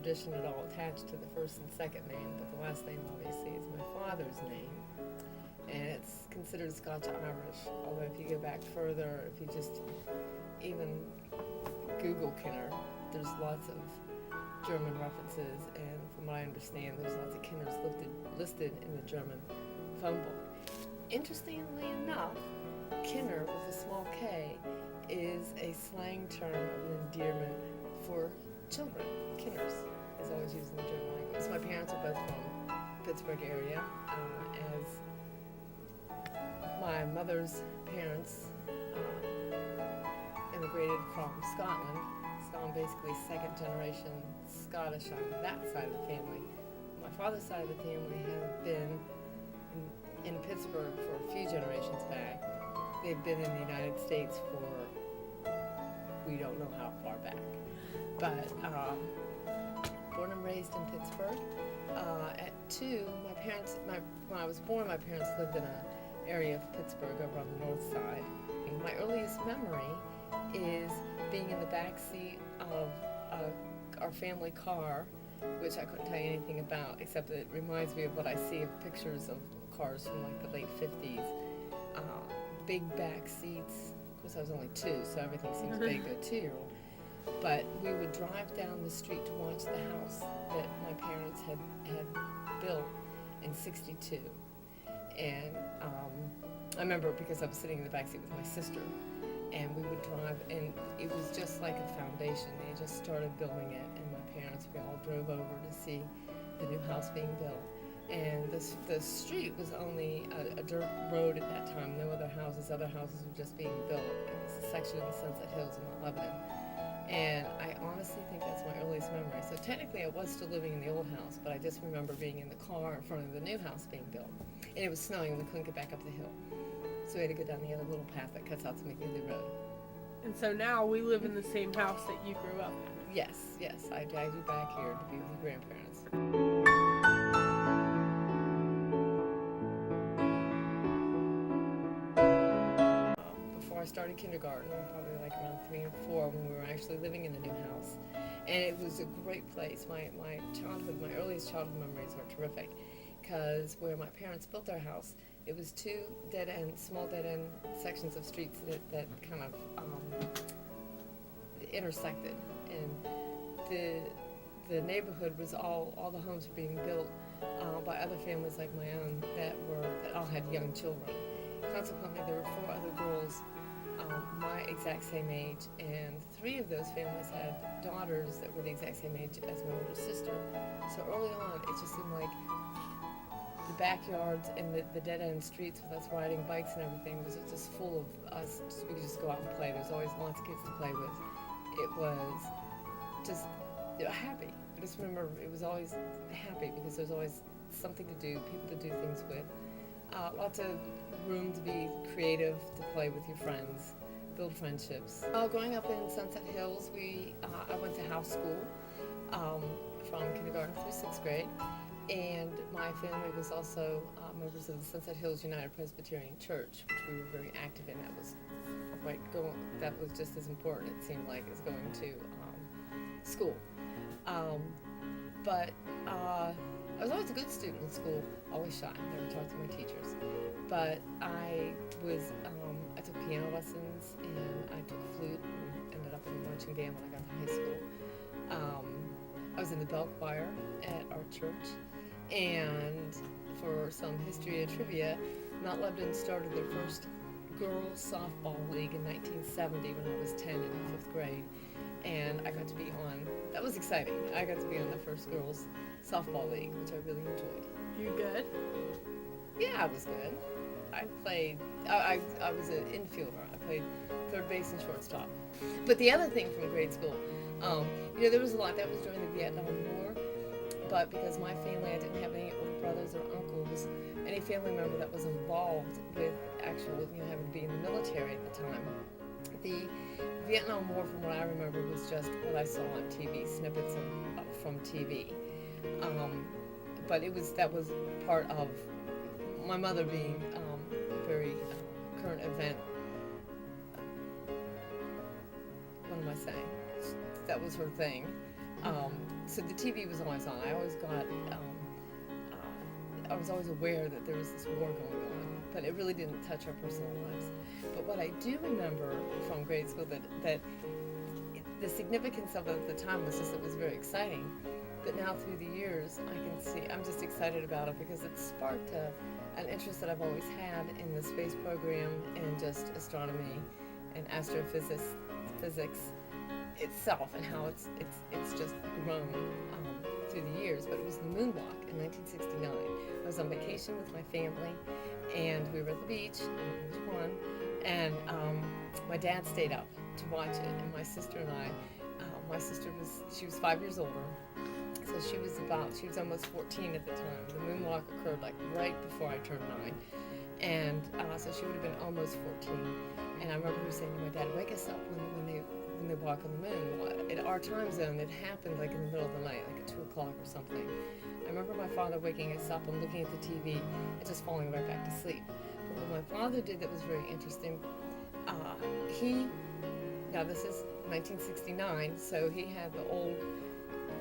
tradition at all attached to the first and second name, but the last name obviously is my father's name. And it's considered Scotch-Irish, although if you go back further, if you just even Google Kinner, there's lots of German references, and from what I understand, there's lots of Kinners listed in the German phone book. Interestingly enough, Kinner with a small k is a slang term of an endearment for children. Kinners is always used in the German language. So my parents are both from Pittsburgh area, as my mother's parents immigrated from Scotland. So I'm basically second generation Scottish on that side of the family. My father's side of the family has been in Pittsburgh for a few generations back. They've been in the United States for we don't know how far back. But born and raised in Pittsburgh. At 2, when I was born, my parents lived in an area of Pittsburgh over on the north side. And my earliest memory is being in the back seat of our family car, which I couldn't tell you anything about, except that it reminds me of what I see of pictures of cars from like the late 50s. Big back seats. Of course, I was only 2, so everything seems big to a 2-year-old. But we would drive down the street to watch the house that my parents had built in '62. And I remember because I was sitting in the back seat with my sister, and we would drive, and it was just like a foundation. They just started building it, and my parents, we all drove over to see the new house being built. And the street was only a dirt road at that time, no other houses. Other houses were just being built. It was a section of the Sunset Hills in Mount Lebanon. And I honestly think that's my earliest memory. So technically I was still living in the old house, but I just remember being in the car in front of the new house being built. And it was snowing, and we couldn't get back up the hill. So we had to go down the other little path that cuts out to McNeely Road. And so now we live in the same house that you grew up in. Yes, I dragged you back here to be with your grandparents. Before I started kindergarten, probably like around 3 or 4, when we were actually living in the new house. And it was a great place. My earliest childhood memories are terrific, because where my parents built their house, it was 2 small dead-end sections of streets that kind of intersected. And the neighborhood was all the homes were being built by other families like my own that all had young children. Consequently, there were 4 other girls my exact same age, and 3 of those families had daughters that were the exact same age as my older sister. So early on, it just seemed like the backyards and the dead-end streets with us riding bikes and everything was just full of us. We could just go out and play. There was always lots of kids to play with. It was just happy. I just remember it was always happy because there was always something to do, people to do things with. Lots of room to be creative, to play with your friends, build friendships. Growing up in Sunset Hills, I went to house school from kindergarten through 6th grade. And my family was also members of the Sunset Hills United Presbyterian Church, which we were very active in. That was just as important, it seemed like, as going to school. But I was always a good student in school, always shy, never talked to my teachers. But I took piano lessons, and I took flute, and ended up in the marching band when I got to high school. I was in the bell choir at our church. And for some history and trivia, Mount Lebanon started their first girls softball league in 1970 when I was 10 in 5th grade. And I got to be that was exciting. I got to be on the first girls softball league, which I really enjoyed. You good? Yeah, I was good. I was an infielder. I played third base and shortstop. But the other thing from grade school, there was a lot. That was during the Vietnam War. But because my family, I didn't have any older brothers or uncles, any family member that was involved with having to be in the military at the time. The Vietnam War, from what I remember, was just what I saw on TV, snippets from TV. But that was part of my mother being a very current event. What am I saying? That was her thing. So the TV was always on. I always got, I was always aware that there was this war going on, but it really didn't touch our personal lives. But what I do remember from grade school that the significance of it at the time was just it was very exciting. But now through the years, I can see, I'm just excited about it because it sparked an interest that I've always had in the space program and just astronomy and astrophysics itself and how it's just grown through the years. But it was the moonwalk in 1969. I was on vacation with my family, and we were at the beach, which one, and my dad stayed up to watch it, and my sister and I. My sister she was 5 years older, so she was almost 14 at the time. The moonwalk occurred like right before I turned 9, and so she would have been almost 14. And I remember her saying to my dad, "Wake us up when they walk on the moon." Well, in our time zone, it happened like in the middle of the night, like at 2 o'clock or something. I remember my father waking us up and looking at the TV and just falling right back to sleep. But what my father did that was very interesting, now this is 1969, so he had the old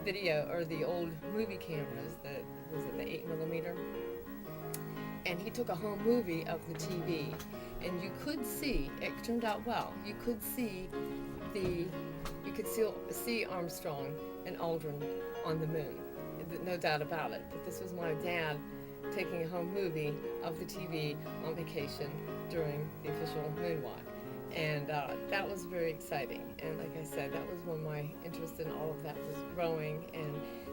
video or the old movie cameras that was it the 8mm, and he took a home movie of the TV, and you could see it turned out well. You could see see Armstrong and Aldrin on the moon, no doubt about it. But this was my dad taking a home movie of the TV on vacation during the official moonwalk. And that was very exciting. And like I said, that was when my interest in all of that was growing. And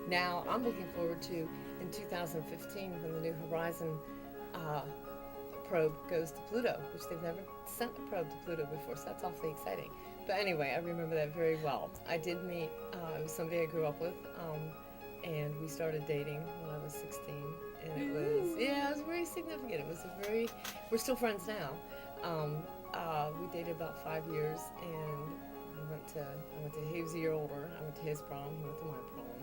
now I'm looking forward to, in 2015, when the New Horizon probe goes to Pluto, which they've never sent a probe to Pluto before, so that's awfully exciting. But anyway, I remember that very well. I did meet, it was somebody I grew up with, and we started dating when I was 16. And it was very significant. It was we're still friends now. We dated about 5 years, and I went to, he was a year older. I went to his prom, he went to my prom.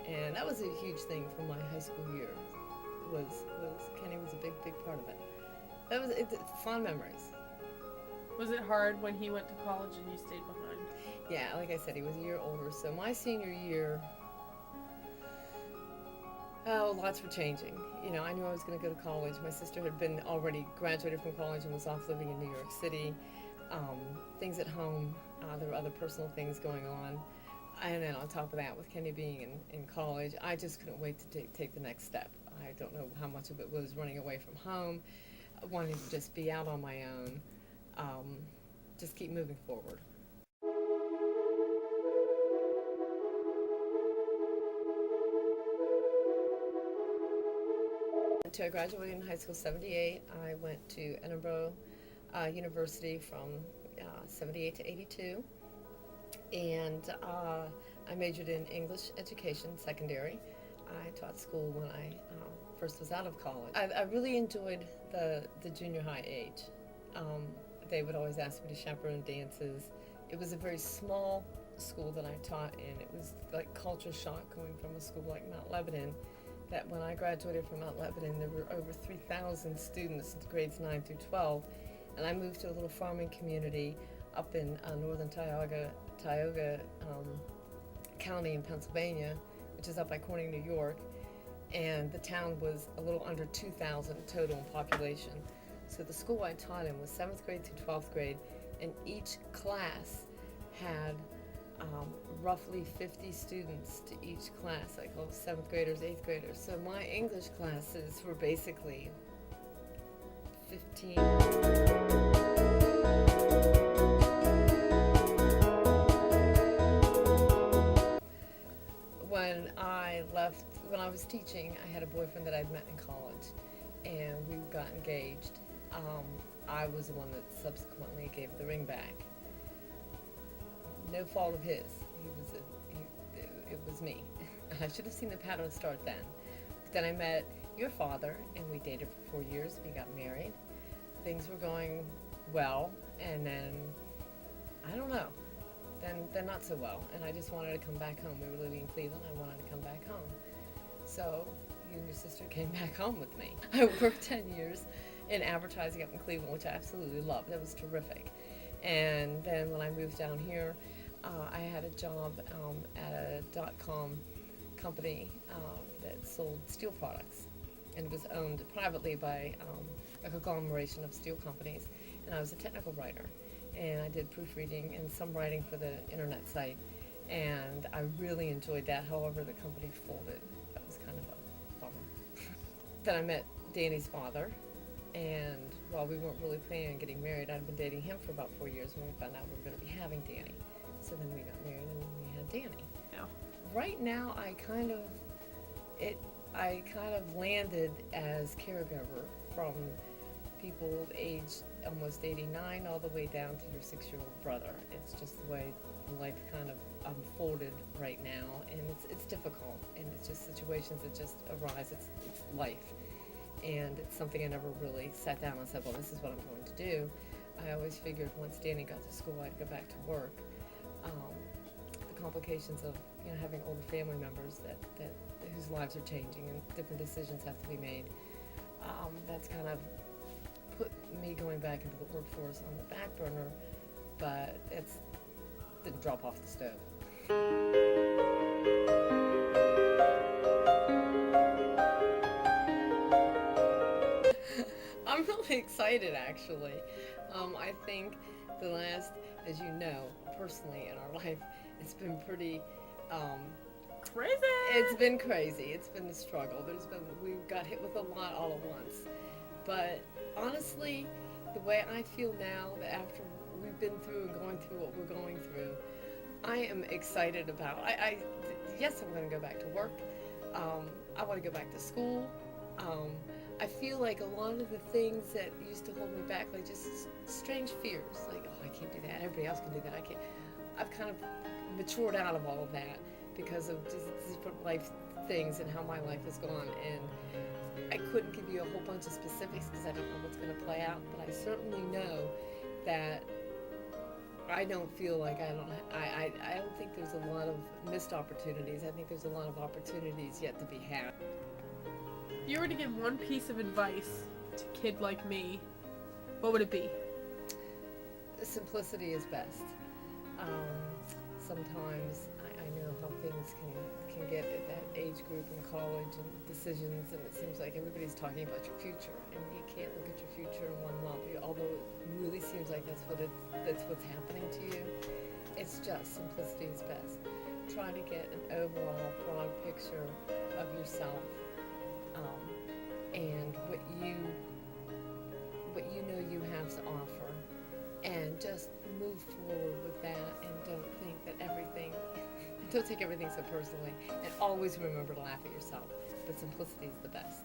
And that was a huge thing for my high school year, Kenny was a big part of it. That was fond memories. Was it hard when he went to college and you stayed behind? Yeah, like I said, he was a year older. So my senior year, lots were changing. You know, I knew I was going to go to college. My sister had been already graduated from college and was off living in New York City. Things at home, there were other personal things going on. And then on top of that, with Kenny being in college, I just couldn't wait to take the next step. I don't know how much of it was running away from home, wanting to just be out on my own, just keep moving forward. I graduated in high school 78. I went to Edinburgh University from 78 to 82. And I majored in English education, secondary. I taught school when I first was out of college. I really enjoyed the junior high age. They would always ask me to chaperone dances. It was a very small school that I taught in. It was like culture shock going from a school like Mount Lebanon, that when I graduated from Mount Lebanon, there were over 3,000 students in grades 9 through 12. And I moved to a little farming community up in northern Tioga County in Pennsylvania, which is up by Corning, New York. And the town was a little under 2,000 total in population. So the school I taught in was 7th grade through 12th grade, and each class had roughly 50 students to each class. I call 7th graders, 8th graders. So my English classes were basically 15. When I was teaching, I had a boyfriend that I'd met in college, and we got engaged. I was the one that subsequently gave the ring back. No fault of his. It was me. I should have seen the pattern start then. But then I met your father, and we dated for 4 years. We got married. Things were going well, and then, I don't know, then not so well. And I just wanted to come back home. We were living in Cleveland. I wanted to come back home. So you and your sister came back home with me. I worked 10 years in advertising up in Cleveland, which I absolutely loved. That was terrific. And then when I moved down here, I had a job at a .com company that sold steel products, and it was owned privately by a conglomeration of steel companies. And I was a technical writer, and I did proofreading and some writing for the internet site, and I really enjoyed that. However, the company folded. That was kind of a bummer. Then I met Danny's father, and while we weren't really planning on getting married, I'd been dating him for about 4 years when we found out we were going to be having Danny. So then we got married and then we had Danny. Yeah. Right now, I kind of landed as caregiver from people aged almost 89 all the way down to your 6-year-old brother. It's just the way life kind of unfolded right now, and it's difficult, and it's just situations that just arise. It's life, and it's something I never really sat down and said, well, this is what I'm going to do. I always figured once Danny got to school, I'd go back to work. The complications of having older family members that whose lives are changing and different decisions have to be made. That's kind of put me going back into the workforce on the back burner, but it didn't drop off the stove. I'm really excited, actually. I think the last, as you know, personally in our life, it's been pretty Crazy. It's been crazy. It's been a struggle. We got hit with a lot all at once. But honestly, the way I feel now, that after we've been through and going through what we're going through, I am excited about. Yes, I'm going to go back to work. I want to go back to school. I feel like a lot of the things that used to hold me back, like just strange fears, like, oh, I can't do that. Everybody else can do that. I can't. I've kind of matured out of all of that because of just different life things and how my life has gone. And I couldn't give you a whole bunch of specifics because I don't know what's going to play out, but I certainly know that I don't feel like I don't think there's a lot of missed opportunities. I think there's a lot of opportunities yet to be had. If you were to give one piece of advice to a kid like me, what would it be? Simplicity is best. Sometimes I know how things can get at that age group in college and decisions, and it seems like everybody's talking about your future, and you can't look at your future in one lump. Although it really seems like that's what's happening to you. It's just simplicity is best. Try to get an overall broad picture of yourself, and what you know you have to offer, and just move forward with that, and don't take everything so personally, and always remember to laugh at yourself. But simplicity is the best.